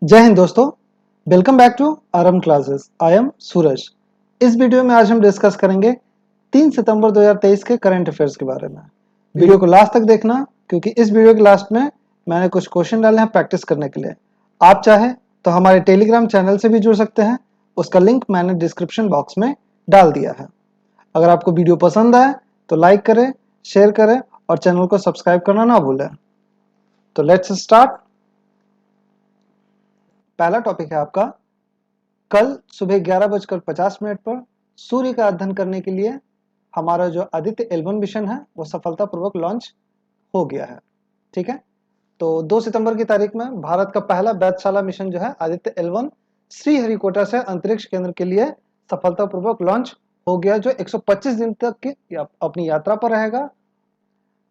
जय हिंद दोस्तों, welcome back to RM classes. I am Suraj. इस वीडियो में आज हम डिस्कस करेंगे 3 सितंबर 2023 के करंट अफेयर्स के बारे में। वीडियो को लास्ट तक देखना क्योंकि इस वीडियो के लास्ट में मैंने कुछ क्वेश्चन डाले हैं प्रैक्टिस करने के लिए। आप चाहे तो हमारे टेलीग्राम चैनल से भी जुड़ सकते हैं, उसका लिंक मैंने डिस्क्रिप्शन बॉक्स में डाल दिया है। अगर आपको वीडियो पसंद आए तो लाइक करें, शेयर करें और चैनल को सब्सक्राइब करना ना भूलें। तो लेट्स स्टार्ट। पहला टॉपिक है आपका, कल सुबह 11:50 पर सूर्य का अध्ययन करने के लिए हमारा जो आदित्य L1 मिशन है वो सफलतापूर्वक लॉन्च हो गया है। ठीक है, तो 2 सितंबर की तारीख में भारत का पहला वेधशाला मिशन जो है आदित्य L1 श्रीहरिकोटा से अंतरिक्ष केंद्र के लिए सफलतापूर्वक लॉन्च हो गया, जो 125 दिन तक की अपनी यात्रा पर रहेगा।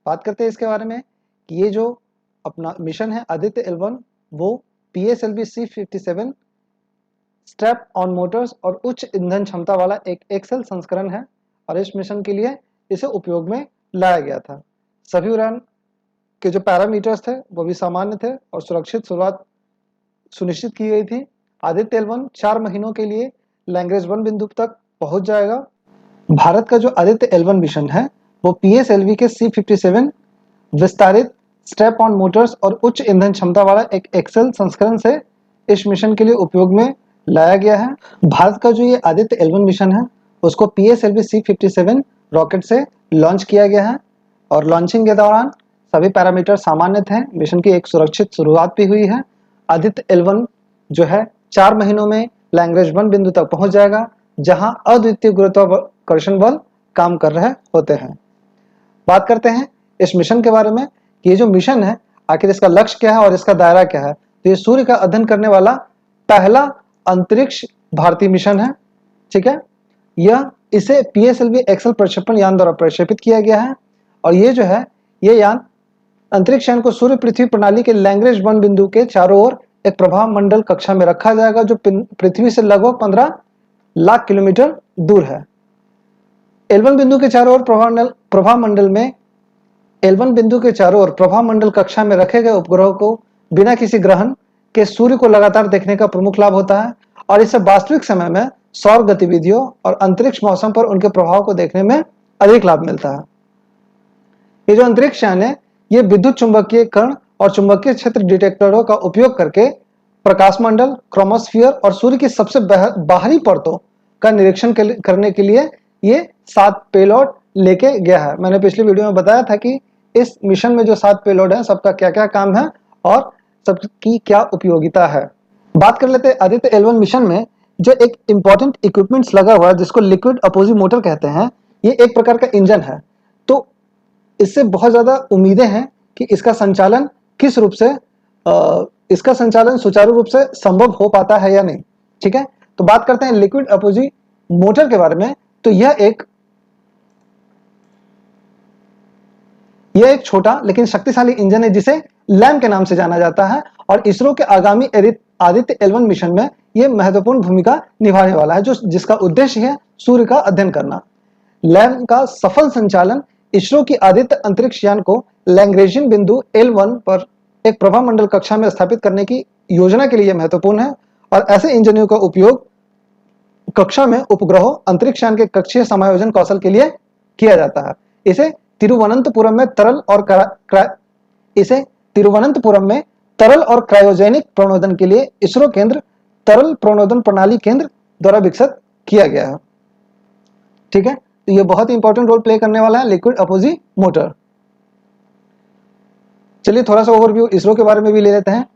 बात करते हैं इसके बारे में कि ये जो अपना मिशन है आदित्य L1 वो PSLV C-57 strap on Motors और उच्च ईंधन क्षमता वाला एक एक्सेल संस्करण है और इस मिशन के लिए इसे उपयोग में लाया गया था। सभी उड़ान के जो पैरामीटर्स थे वो भी सामान्य थे और सुरक्षित शुरुआत सुनिश्चित की गई थी। आदित्य L1 4 महीनों के लिए लैंग्वेज 1 बिंदु तक पहुंच जाएगा। भारत का जो आदित्य L1 मिशन है वो PSLV के C-57 विस्तारित स्ट्रैप ऑन मोटर्स और उच्च ईंधन क्षमता वाला एक एक्सेल संस्करण से इस मिशन के लिए उपयोग में लाया गया है। भारत का जो ये आदित्य L1 मिशन है उसको PSLV C-57 रॉकेट से लॉन्च किया गया है और लॉन्चिंग के दौरान सभी पैरामीटर सामान्य थे। मिशन की एक सुरक्षित शुरुआत भी हुई है। आदित्य L1 जो है 4 महीनों में लैंग्वेज 1 बिंदु तक पहुंच जाएगा जहां अद्वितीय गुरुत्वाकर्षण बल काम कर रहे होते हैं। बात करते हैं इस मिशन के बारे में कि ये जो मिशन है आखिर इसका लक्ष्य क्या है और इसका दायरा क्या है। तो ये सूर्य का अध्ययन करने वाला पहला अंतरिक्ष भारतीय मिशन है। ठीक है, यह इसे PSLV एक्सेल प्रक्षेपण यान द्वारा प्रक्षेपित किया गया है और ये जो है ये यान अंतरिक्ष यान को सूर्य पृथ्वी प्रणाली के लैंग्वेज 1 बिंदु के चारों ओर एक प्रभाव मंडल कक्षा में रखा जाएगा जो पृथ्वी से लगभग 15 लाख किलोमीटर दूर है। L1 बिंदु के चारों ओर प्रभाव मंडल में L1 बिंदु के चारों ओर प्रभाव मंडल कक्षा में रखे गए उपग्रह को बिना किसी ग्रहण के सूर्य को लगातार देखने का प्रमुख लाभ होता है और इससे वास्तविक समय में सौर गतिविधियों और अंतरिक्ष मौसम पर उनके प्रभाव को देखने में अधिक लाभ मिलता है। ये जो अंतरिक्ष यान है ये विद्युत चुंबकीय कण और चुंबकीय क्षेत्र डिटेक्टरों का उपयोग करके प्रकाश मंडल, क्रोमोस्फीयर और सूर्य की सबसे बाहरी परतों का निरीक्षण करने के लिए ये 7 पेलोड लेके गया है। मैंने पिछली वीडियो में बताया था कि इस मिशन में जो 7 पेलोड है सबका क्या क्या काम है और सबकी क्या उपयोगिता है। बात कर लेते हैं आदित्य L1 मिशन में जो एक इंपॉर्टेंट इक्विपमेंट्स लगा हुआ है जिसको लिक्विड अपोजी मोटर कहते हैं। ये एक प्रकार का इंजन है, तो इससे बहुत ज्यादा उम्मीदें हैं कि इसका संचालन किस रूप से इसका संचालन सुचारू रूप से संभव हो पाता है या नहीं। ठीक है, तो बात करते हैं लिक्विड अपोजी मोटर के बारे में। तो यह एक छोटा लेकिन शक्तिशाली इंजन है जिसे लैम के नाम से जाना जाता है और इसरो के आगामी आदित्य L1 मिशन में यह महत्वपूर्ण भूमिका निभाने वाला है, जिसका उद्देश्य है सूर्य का अध्ययन करना। लैम का सफल संचालन इसरो की आदित्य अंतरिक्ष यान को लैग्रेंजियन बिंदु L1 पर एक प्रभाव मंडल कक्षा में स्थापित करने की योजना के लिए महत्वपूर्ण है और ऐसे इंजनों का उपयोग कक्षा में उपग्रहों, अंतरिक्ष यान के कक्षीय समायोजन कौशल के लिए किया जाता है। इसे तिरुवनंतपुरम में तरल और क्रायोजेनिक प्रणोदन के लिए इसरो केंद्र तरल प्रणोदन प्रणाली केंद्र द्वारा विकसित किया गया है। ठीक है, तो ये बहुत ही इंपॉर्टेंट रोल प्ले करने वाला है लिक्विड अपोजी मोटर। चलिए थोड़ा सा ओवरव्यू इसरो के बारे में भी ले लेते हैं।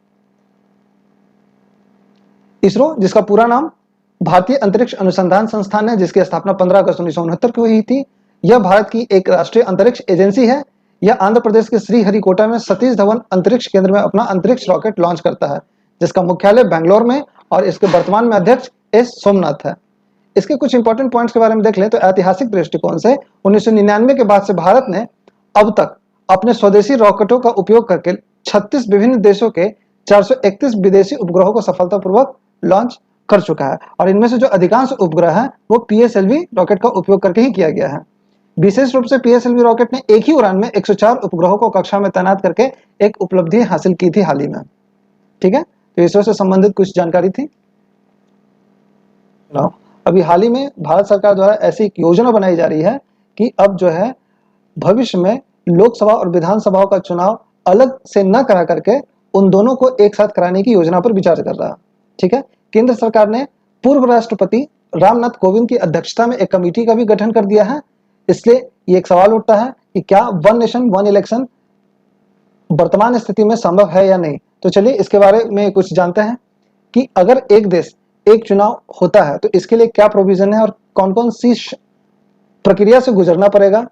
इसरो, जिसका पूरा नाम भारतीय अंतरिक्ष अनुसंधान संस्थान है, जिसकी स्थापना 15 अगस्त 1969 को हुई थी। यह भारत की एक राष्ट्रीय अंतरिक्ष एजेंसी है। यह आंध्र प्रदेश के श्रीहरिकोटा में सतीश धवन अंतरिक्ष केंद्र में अपना अंतरिक्ष रॉकेट लॉन्च करता है, जिसका मुख्यालय बेंगलोर में और इसके वर्तमान में अध्यक्ष एस सोमनाथ है। इसके कुछ इंपॉर्टेंट पॉइंट्स के बारे में देख लें तो ऐतिहासिक दृष्टिकोण से 1999 के बाद से भारत ने अब तक अपने स्वदेशी रॉकेटों का उपयोग करके 36 विभिन्न देशों के 431 विदेशी उपग्रहों को सफलतापूर्वक लॉन्च कर चुका है और इनमें से जो अधिकांश उपग्रह हैं वो PSLV रॉकेट का उपयोग करके ही किया गया है। विशेष रूप से PSLV रॉकेट ने एक ही उड़ान में 104 उपग्रहों को कक्षा में तैनात करके एक उपलब्धि हासिल की थी हाल ही में। ठीक है, तो इसरो से संबंधित कुछ जानकारी थी। अभी हाल ही में भारत सरकार द्वारा ऐसी एक योजना बनाई जा रही है कि अब जो है भविष्य में लोकसभा और विधानसभाओं का चुनाव अलग से न करा करके उन दोनों को एक साथ कराने की योजना पर विचार कर रहा है। ठीक है, केंद्र सरकार ने पूर्व राष्ट्रपति रामनाथ कोविंद की अध्यक्षता में एक कमेटी का भी गठन कर दिया है। इसलिए ये एक सवाल उठता है कि क्या वन नेशन वन इलेक्शन वर्तमान स्थिति में संभव है या नहीं। तो चलिए इसके बारे में कुछ जानते हैं कि अगर एक देश एक चुनाव होता है तो इसके लिए क्या प्रोविजन है और कौन कौन सी प्रक्रिया से गुजरना पड़ेगा।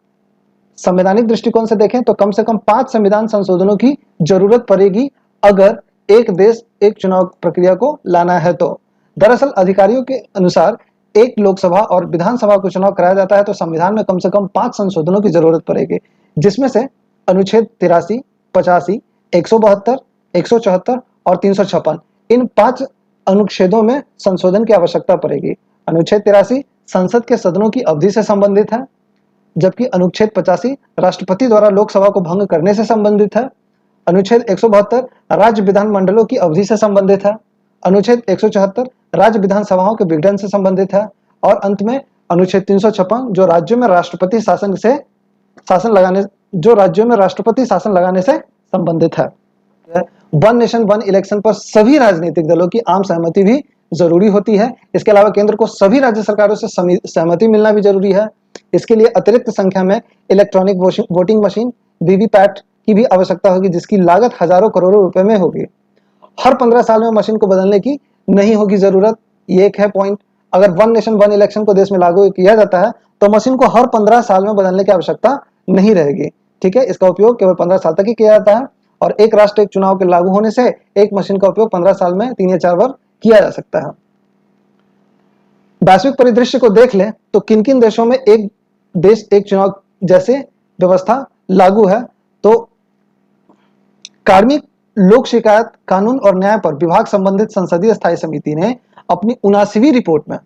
संवैधानिक दृष्टिकोण से देखें तो कम से कम 5 संविधान संशोधनों की जरूरत पड़ेगी अगर एक देश एक चुनाव प्रक्रिया को लाना है। तो दरअसल अधिकारियों के अनुसार एक लोकसभा और विधानसभा को चुनाव कराया जाता है तो संविधान में कम से कम 5 संशोधनों की जरूरत पड़ेगी, जिसमें से अनुच्छेद 83, 85, 172, 174 और 356 इन 5 अनुच्छेदों में संशोधन की आवश्यकता पड़ेगी। अनुच्छेद 83 संसद के सदनों की अवधि से संबंधित है, जबकि अनुच्छेद 85 राष्ट्रपति द्वारा लोकसभा को भंग करने से संबंधित है। अनुच्छेद 172 राज्य विधानमंडलों की अवधि से संबंधित है। अनुच्छेद 174 राज्य विधानसभाओं के विघटन से संबंधित है। और अंत में अनुच्छेद 356 जो राज्यों में राष्ट्रपति शासन लगाने से संबंधित है। वन नेशन वन इलेक्शन पर सभी राजनीतिक दलों की आम सहमति भी जरूरी होती है। इसके अलावा केंद्र को सभी राज्य सरकारों से सहमति मिलना भी जरूरी है। इसके लिए अतिरिक्त संख्या में इलेक्ट्रॉनिक वोटिंग मशीन वीवीपैट की भी आवश्यकता होगी, जिसकी लागत हजारों करोड़ों रुपए में होगी। हर 15 साल में मशीन को बदलने की नहीं होगी जरूरत। ये एक है पॉइंट। अगर वन नेशन वन इलेक्शन को देश में लागू किया जाता है तो मशीन को हर 15 साल में बदलने की आवश्यकता नहीं रहेगी। ठीक है, इसका उपयोग केवल 15 साल तक ही किया जाता है और एक राष्ट्र एक चुनाव के लागू होने से एक मशीन का उपयोग 15 साल में 3 या 4 बार किया जा सकता है। वैश्विक परिदृश्य को देख लें तो किन किन देशों में एक देश एक चुनाव जैसे व्यवस्था लागू है। तो कार्मिक लोक शिकायत कानून और न्याय पर विभाग संबंधित संसदीय स्थायी समिति ने अपनी 79वीं रिपोर्ट में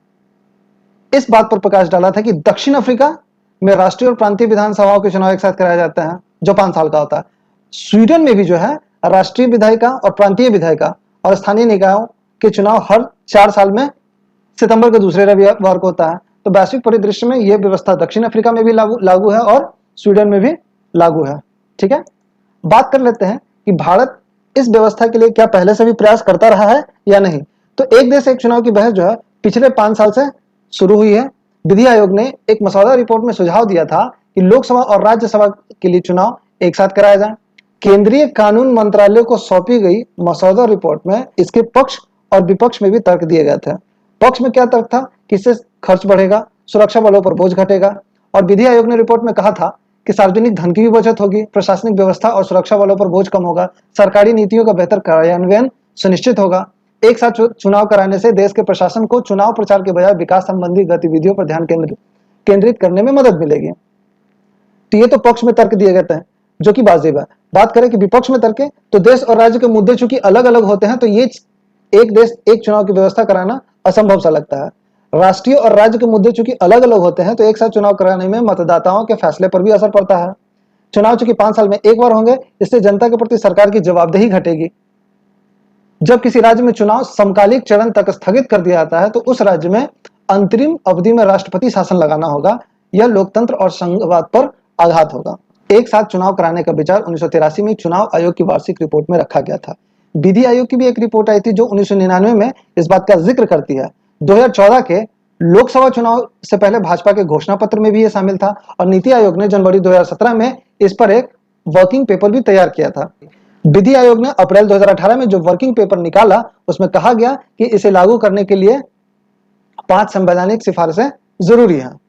इस बात पर प्रकाश डाला था कि दक्षिण अफ्रीका में राष्ट्रीय और प्रांतीय विधानसभाओं के चुनाव एक साथ कराया जाता है जो 5 साल का होता है। स्वीडन में भी जो है राष्ट्रीय विधायिका और प्रांतीय विधायिका और स्थानीय निकायों के चुनाव हर 4 साल में सितंबर के दूसरे रविवार को होता है। तो वैश्विक परिदृश्य में यह व्यवस्था दक्षिण अफ्रीका में भी लागू है और स्वीडन में भी लागू है। ठीक है, बात कर लेते हैं कि भारत इस व्यवस्था के लिए क्या पहले से भी प्रयास करता रहा है या नहीं। तो एक देश एक चुनाव की बहस जो है पिछले 5 साल से शुरू हुई है। विधि आयोग ने एक मसौदा रिपोर्ट में सुझाव दिया था कि लोकसभा और राज्यसभा के लिए चुनाव एक साथ कराया जाए। केंद्रीय कानून मंत्रालय को सौंपी गई मसौदा रिपोर्ट में इसके पक्ष और विपक्ष में भी तर्क दिए गए थे। पक्ष में क्या तर्क था कि इससे खर्च बढ़ेगा, सुरक्षा बलों पर बोझ घटेगा। और विधि आयोग ने रिपोर्ट में कहा था कि सार्वजनिक धन की भी बचत होगी, प्रशासनिक व्यवस्था और सुरक्षा बलों पर बोझ कम होगा, सरकारी नीतियों का बेहतर कार्यान्वयन सुनिश्चित होगा। एक साथ चुनाव कराने से देश के प्रशासन को चुनाव प्रचार के बजाय विकास संबंधी गतिविधियों पर ध्यान केंद्रित करने में मदद मिलेगी। तो ये तो पक्ष में तर्क दिए गए थे जो कि वाजिब है। बात करें कि विपक्ष में तर्क तो देश और राज्य के मुद्दे चूंकि अलग अलग होते हैं तो ये एक देश एक चुनाव की व्यवस्था कराना असंभव सा लगता है। राष्ट्रीय और राज्य के मुद्दे चूंकि अलग अलग होते हैं तो एक साथ चुनाव कराने में मतदाताओं के फैसले पर भी असर पड़ता है। चुनाव चूंकि 5 साल में एक बार होंगे, इससे जनता के प्रति सरकार की जवाबदेही घटेगी। जब किसी राज्य में चुनाव समकालिक चरण तक स्थगित कर दिया जाता है तो उस राज्य में अंतरिम अवधि में राष्ट्रपति शासन लगाना होगा। यह लोकतंत्र और संघवाद पर आघात होगा। एक साथ चुनाव कराने का विचार 1983 में चुनाव आयोग की वार्षिक रिपोर्ट में रखा गया था। विधि आयोग की भी एक रिपोर्ट आई थी जो 1999 में इस बात का जिक्र करती है। 2014 के लोकसभा चुनाव से पहले भाजपा के घोषणा पत्र में भी यह शामिल था और नीति आयोग ने जनवरी 2017 में इस पर एक वर्किंग पेपर भी तैयार किया था। विधि आयोग ने अप्रैल 2018 में जो वर्किंग पेपर निकाला उसमें कहा गया कि इसे लागू करने के लिए 5 संवैधानिक सिफारिशें जरूरी हैं।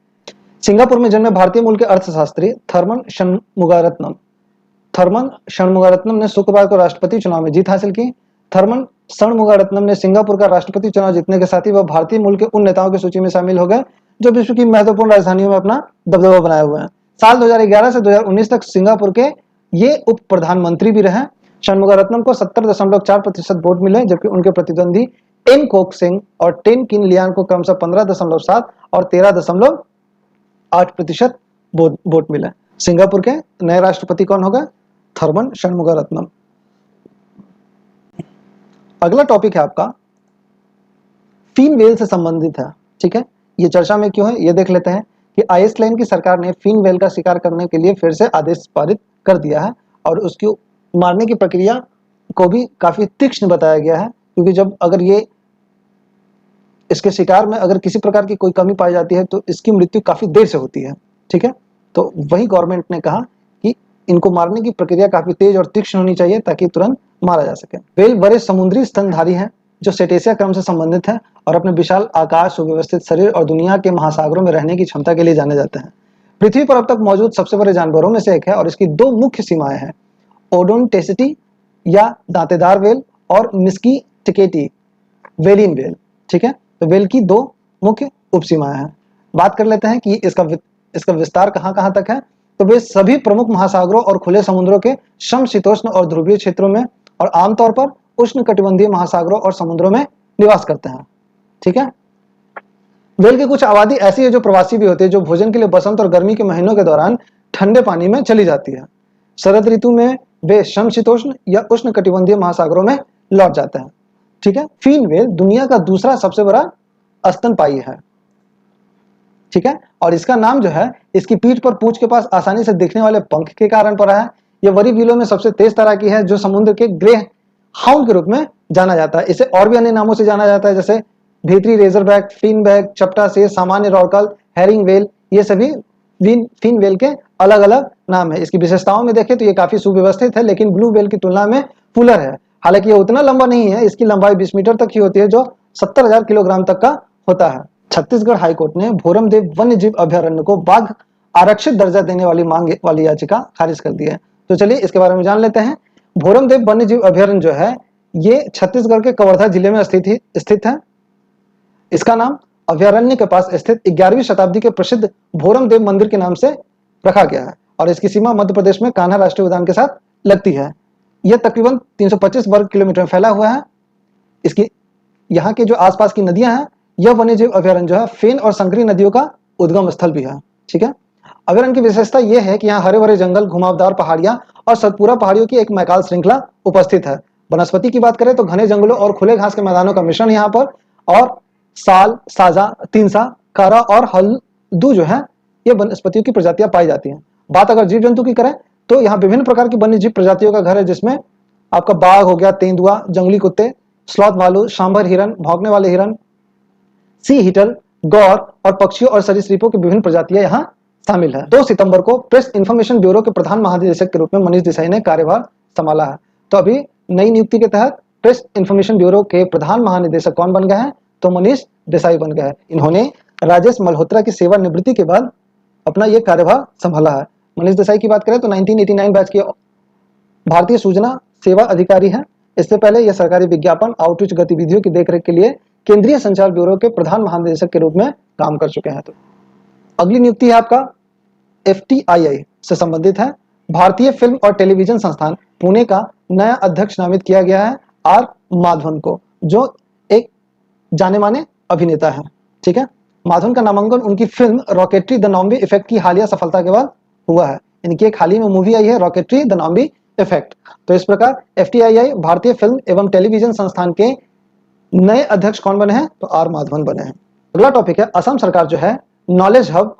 सिंगापुर में जन्मे भारतीय मूल के अर्थशास्त्री थर्मन षणमुगारत्नम ने शुक्रवार को राष्ट्रपति चुनाव में जीत हासिल की। थर्मन षणमुगारत्नम ने सिंगापुर का राष्ट्रपति चुनाव जीतने के साथ ही वह भारतीय मूल के उन नेताओं की सूची में शामिल हो गए जो विश्व की महत्वपूर्ण राजधानियों में अपना दबदबा बनाए हुए हैं। साल 2011 से 2019 तक सिंगापुर के ये उप प्रधानमंत्री भी रहे। षणमुगारत्नम को 70.4% वोट मिले, जबकि उनके प्रतिद्वंदी एन कोक सिंह और टेन किन लियान को क्रमशः 15.7 और 13.8% वोट मिले। सिंगापुर के नए राष्ट्रपति कौन होगा? थर्मन षणमुगारत्नम। अगला टॉपिक है आपका फिन वेल से संबंधित है। ठीक है, ये चर्चा में क्यों है ये देख लेते हैं कि आइसलैंड की सरकार ने फिन वेल का शिकार करने के लिए फिर से आदेश पारित कर दिया है और उसकी मारने की प्रक्रिया को भी काफी तीक्ष्ण बताया गया है, क्योंकि जब अगर ये इसके शिकार में अगर किसी प्रकार की कोई कमी पाई जाती है तो इसकी मृत्यु काफी देर से होती है। ठीक है, तो वही गवर्नमेंट ने कहा कि इनको मारने की प्रक्रिया काफी तेज और तीक्ष्ण होनी चाहिए ताकि तुरंत मारा जा सके। वेल बड़े समुद्री स्तनधारी हैं जो सेटेसिया क्रम से संबंधित है और अपने विशाल आकार, सुव्यवस्थित शरीर और दुनिया के महासागरों में रहने की क्षमता के लिए जाने जाते हैं। पृथ्वी पर अब तक मौजूद सबसे बड़े जानवरों में से एक है और इसकी दो मुख्य सीमाएं हैं, ओडोंटेसिटी या दांतेदार वेल और मिस्कीटिकेटी वेलिन वेल। ठीक है, तो वेल की दो मुख्य उपसीमाएं हैं। बात कर लेते हैं कि इसका विस्तार कहां कहां तक है। तो वे सभी प्रमुख महासागरों और खुले समुद्रों के समशीतोष्ण और ध्रुवीय क्षेत्रों में और आमतौर पर उष्णकटिबंधीय महासागरों और समुद्रों में निवास करते हैं। ठीक है, वेल की कुछ आबादी ऐसी है जो प्रवासी भी होती है, जो भोजन के लिए बसंत और गर्मी के महीनों के दौरान ठंडे पानी में चली जाती है। शरद ऋतु में वे समशीतोष्ण या उष्णकटिबंधीय महासागरों में लौट जाते हैं। ठीक है, फिन वेल दुनिया का दूसरा सबसे बड़ा स्तनपायी है। ठीक है, और इसका नाम जो है इसकी पीठ पर पूंछ के पास आसानी से दिखने वाले पंख के कारण पड़ा है। यह वरी बिलों में सबसे तेज तरह की है जो समुद्र के ग्रे हाउंड के रूप में जाना जाता है। इसे और भी अन्य नामों से जाना जाता है जैसे भीतरी रेजरबैक, फिनबैक, चपटा से, सामान्य रॉकल, हैरिंग वेल, ये सभी फिन वेल के अलग अलग नाम है। इसकी विशेषताओं में देखें तो ये काफी सुव्यवस्थित है, लेकिन ब्लू वेल की तुलना में फुलर है। हालांकि ये उतना लंबा नहीं है, इसकी लंबाई 20 मीटर तक ही होती है जो 70,000 किलोग्राम तक का होता है। छत्तीसगढ़ हाईकोर्ट ने भोरमदेव वन्य जीव अभयारण्य को बाघ आरक्षित दर्जा देने वाली मांग वाली याचिका खारिज कर दी है। तो चलिए इसके बारे में जान लेते हैं। भोरमदेव वन्य जीव अभयारण्य जो है ये छत्तीसगढ़ के कवर्धा जिले में स्थित है। इसका नाम अभयारण्य के पास स्थित 11वीं शताब्दी के प्रसिद्ध भोरमदेव मंदिर के नाम से रखा गया है और इसकी सीमा मध्य प्रदेश में कान्हा राष्ट्रीय उद्यान के साथ लगती है। यह तकरीबन 325 वर्ग किलोमीटर में फैला हुआ है। इसकी यहाँ के जो आसपास की नदियां हैं, यह वन्यजीव अभयारण्य जो है फेन और संकरी नदियों का उद्गम स्थल भी है। ठीक है, अभयारण्य की विशेषता यह है कि यहाँ हरे भरे जंगल, घुमावदार पहाड़ियां और सतपुरा पहाड़ियों की एक मैकाल श्रृंखला उपस्थित है। वनस्पति की बात करें तो घने जंगलों और खुले घास के मैदानों का मिश्रण यहाँ पर, और साल, साजा, तीनसा, कारा और हल्दू जो है ये वनस्पतियों की प्रजातियां पाई जाती हैं। बात अगर जीव जंतु की करें तो यहाँ विभिन्न प्रकार की वन्य जीव प्रजातियों का घर है, जिसमें आपका बाघ हो गया, तेंदुआ, जंगली कुत्ते, स्लॉथ भालू, सांभर हिरन, भौंकने वाले हिरन, सी हिटल, गौर और पक्षियों और सरीसृपों की विभिन्न प्रजातियां यहाँ शामिल है। 2 सितंबर को प्रेस इंफॉर्मेशन ब्यूरो के प्रधान महानिदेशक के रूप में मनीष देसाई ने कार्यभार संभाला है। तो अभी नई नियुक्ति के तहत प्रेस इंफॉर्मेशन ब्यूरो के प्रधान महानिदेशक कौन बन गए हैं? तो मनीष देसाई बन गए हैं। इन्होंने राजेश मल्होत्रा की सेवानिवृत्ति के बाद अपना यह कार्यभार संभाला है। मनीष देसाई की बात करें तो 1989 बैच के भारतीय सूचना सेवा अधिकारी हैं। इससे पहले यह सरकारी विज्ञापन आउटरीच गतिविधियों की देखरेख के लिए केंद्रीय संचार ब्यूरो के प्रधान महानिदेशक के रूप में काम कर चुके हैं। तो अगली नियुक्ति है आपका FTII से संबंधित है। भारतीय फिल्म और टेलीविजन संस्थान पुणे का नया अध्यक्ष नामित किया गया है R माधवन को, जो एक जाने माने अभिनेता है। ठीक है, माधवन का नामांकन उनकी फिल्म रॉकेटरी द नॉम्बी इफेक्ट की हालिया सफलता के बाद हुआ है। इनकी एक हाल ही में मूवी आई है रॉकेटरी द नॉम्बी इफेक्ट। तो इस प्रकार FTII भारतीय फिल्म एवं टेलीविजन संस्थान के नए अध्यक्ष कौन बने हैं? तो R माधवन बने हैं। अगला टॉपिक है असम सरकार जो है नॉलेज हब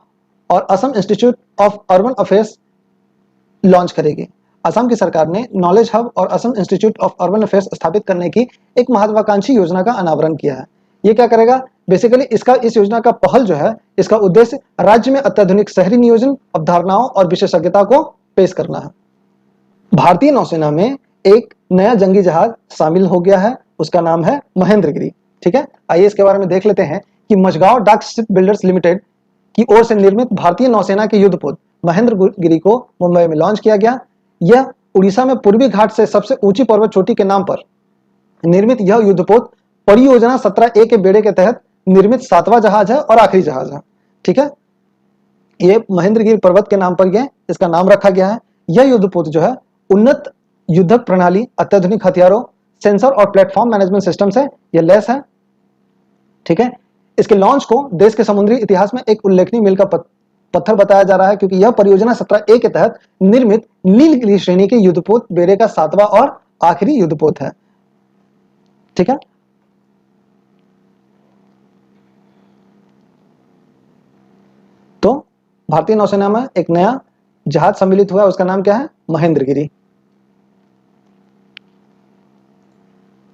और Assam institute of urban affairs launch करेगी। असम की सरकार ने नॉलेज हब और Assam institute of urban affairs स्थापित करने की एक महत्वाकांक्षी योजना का अनावरण किया है। ये क्या करेगा? बेसिकली इस योजना का पहल जो है, इसका उद्देश्य राज्य में अत्याधुनिक शहरी नियोजन अवधारणाओं और विशेषज्ञता को पेश करना है। भारतीय नौसेना में एक नया जंगी जहाज शामिल हो गया है, उसका नाम है महेंद्रगिरी। ठीक है, आइए इसके बारे में देख लेते हैं कि मझगांव डाक शिप बिल्डर्स लिमिटेड की ओर से निर्मित भारतीय नौसेना के युद्धपोत महेंद्रगिरी को मुंबई में लॉन्च किया गया। यह उड़ीसा में पूर्वी घाट से सबसे ऊंची पर्वत चोटी के नाम पर निर्मित यह युद्धपोत परियोजना 17A के बेड़े के तहत निर्मित 7वां जहाज है और आखिरी जहाज है। ठीक है, ये महेंद्रगिरी पर्वत के नाम पर यह इसका नाम रखा गया है। यह युद्धपोत जो है उन्नत युद्धक प्रणाली, अत्याधुनिक हथियारों, सेंसर और प्लेटफॉर्म मैनेजमेंट सिस्टम से यह लैस है। ठीक है, इसके लॉन्च को देश के समुद्री इतिहास में एक उल्लेखनीय मील का पत्थर बताया जा रहा है, क्योंकि यह परियोजना 17A के तहत निर्मित नीलगिरी श्रेणी के युद्धपोत बेड़े का 7वां और आखिरी युद्धपोत है। ठीक है। तो भारतीय नौसेना में एक नया जहाज सम्मिलित हुआ, उसका नाम क्या है? महेंद्रगिरी।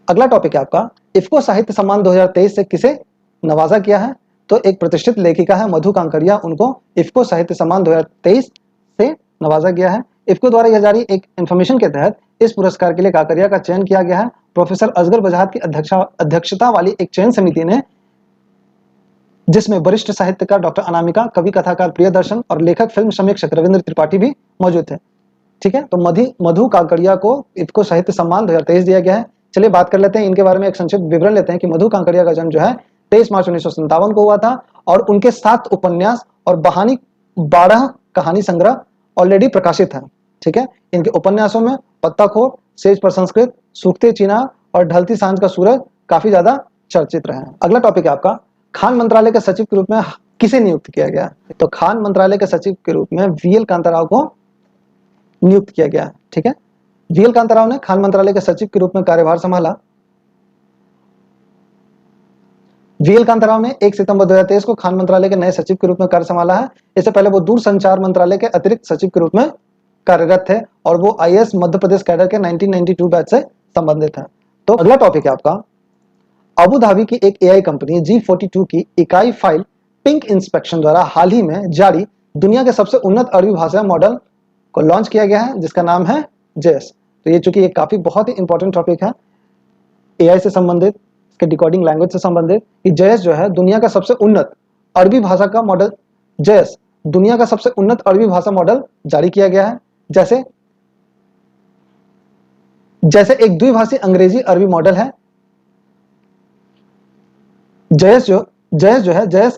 अगला टॉपिक है आपका इफ्को साहित्य सम्मान 2023 से किसे नवाजा किया है? तो एक प्रतिष्ठित लेखिका है मधु कांकरिया, उनको इफ्को साहित्य सम्मान 2023 से नवाजा गया है। इफ्को द्वारा यह जारी एक इंफॉर्मेशन के तहत इस पुरस्कार के लिए काकरिया का चयन किया गया है। प्रोफेसर असगर बजाहत की अध्यक्षता वाली एक चयन समिति ने, जिसमें वरिष्ठ साहित्यकार डॉक्टर अनामिका, कवि कथाकार प्रियदर्शन और लेखक फिल्म समीक्षक रविंद्र त्रिपाठी भी मौजूद थे। ठीक है, तो मधु काकड़िया को इफ्को साहित्य सम्मान 2023 दिया गया है। चलिए बात कर लेते हैं इनके बारे में, एक संक्षिप्त विवरण लेते हैं कि मधु काकड़िया का जन्म जो है 23 मार्च 1957 को हुआ था और उनके 7 उपन्यास और 12 कहानी संग्रह ऑलरेडी प्रकाशित है। ठीक है, इनके उपन्यासों में पत्ताखोर, सेज पर संस्कृत, सूखते चिनार और ढलती सांझ का सूरज काफी ज्यादा चर्चित रहे हैं। अगला टॉपिक है आपका खान मंत्रालय के सचिव के रूप में किसे नियुक्त किया गया? तो खान मंत्रालय के सचिव के रूप में वीएल कांताराव को नियुक्त किया गया। ठीक है, वीएल कांताराव ने खान मंत्रालय के सचिव के रूप में कार्यभार संभाला। वीएल कांताराव ने 1 सितंबर 2023 को खान मंत्रालय के नए सचिव के रूप में कार्य संभाला है। इससे पहले वो दूरसंचार मंत्रालय के अतिरिक्त सचिव के रूप में कार्यरत थे और वो आईएएस मध्य प्रदेश कैडर के 1992 बैच से संबंधित है। तो अगला टॉपिक है आपका अबू धाबी की एक एआई कंपनी G42 की इकाई फाइल पिंक इंस्पेक्शन द्वारा हाल ही में जारी दुनिया के सबसे उन्नत अरबी भाषा मॉडल को लॉन्च किया गया है, जिसका नाम है जेस। तो ये चूंकि एक काफी बहुत ही इंपॉर्टेंट टॉपिक है एआई से संबंधित, इसके डिकोडिंग लैंग्वेज से संबंधित, कि जेस जो है दुनिया का सबसे उन्नत अरबी भाषा का मॉडल, जेस दुनिया का सबसे उन्नत अरबी भाषा मॉडल जारी किया गया है। जैसे एक द्विभाषी अंग्रेजी अरबी मॉडल है। जेएस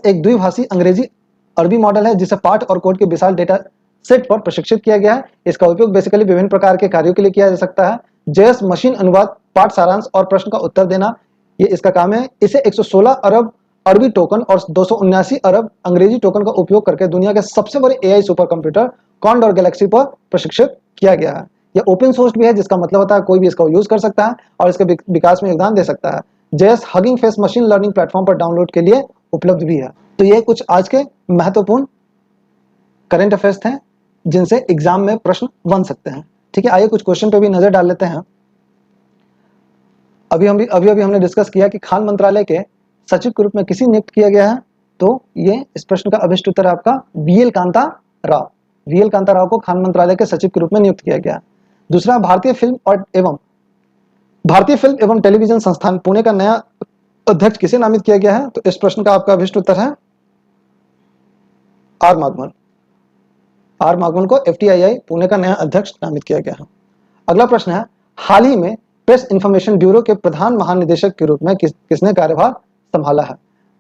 एक द्विभाषी अंग्रेजी अरबी मॉडल है जिसे पाठ और कोड के विशाल डेटा सेट पर प्रशिक्षित किया गया है। इसका उपयोग बेसिकली विभिन्न प्रकार के कार्यों के लिए किया जा सकता है। जेएस मशीन अनुवाद, पाठ सारांश और प्रश्न का उत्तर देना, ये इसका काम है। इसे 116 अरब अरबी टोकन और 279 अरब अंग्रेजी टोकन का उपयोग करके दुनिया के सबसे बड़े AI super computer condor Galaxy पर प्रशिक्षित किया गया है। यह ओपन सोर्स भी है, जिसका मतलब होता है कोई भी इसका यूज कर सकता है और इसके विकास में योगदान दे सकता है। JS hugging face machine learning platform पर डाउनलोड के लिए उपलब्ध भी है। तो ये कुछ आज के महत्वपूर्ण करंट अफेयर्स थे जिनसे एग्जाम में प्रश्न बन सकते हैं। ठीक है, आइए कुछ क्वेश्चन पे भी नजर डाल लेते हैं। अभी हमने डिस्कस किया कि खान मंत्रालय के सचिव के रूप में किसी नियुक्त किया गया है। तो ये इस प्रश्न का अभिष्ट उत्तर आपका वीएल कांता राव को खान मंत्रालय के सचिव के रूप में नियुक्त किया गया। दूसरा, भारतीय फिल्म एवं टेलीविजन संस्थान पुणे का नया अध्यक्ष किसे नामित किया गया है? तो इस प्रश्न का आपका अभिष्ट उत्तर है आर माघवन को एफटीआईआई पुणे का नया अध्यक्ष नामित किया गया है। अगला प्रश्न है, हाल ही में प्रेस इंफॉर्मेशन ब्यूरो के प्रधान महानिदेशक के रूप में किसने कार्यभार संभाला है?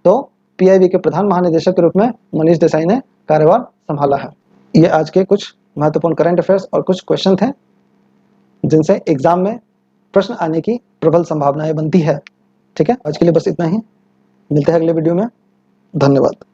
तो पीआईबी के प्रधान महानिदेशक के रूप में मनीष देसाई ने कार्यभार संभाला है। ये आज के कुछ महत्वपूर्ण करंट अफेयर्स और कुछ क्वेश्चन थे जिनसे एग्जाम में प्रश्न आने की प्रबल संभावनाएं बनती है। ठीक है, आज के लिए बस इतना ही, मिलते हैं अगले वीडियो में। धन्यवाद।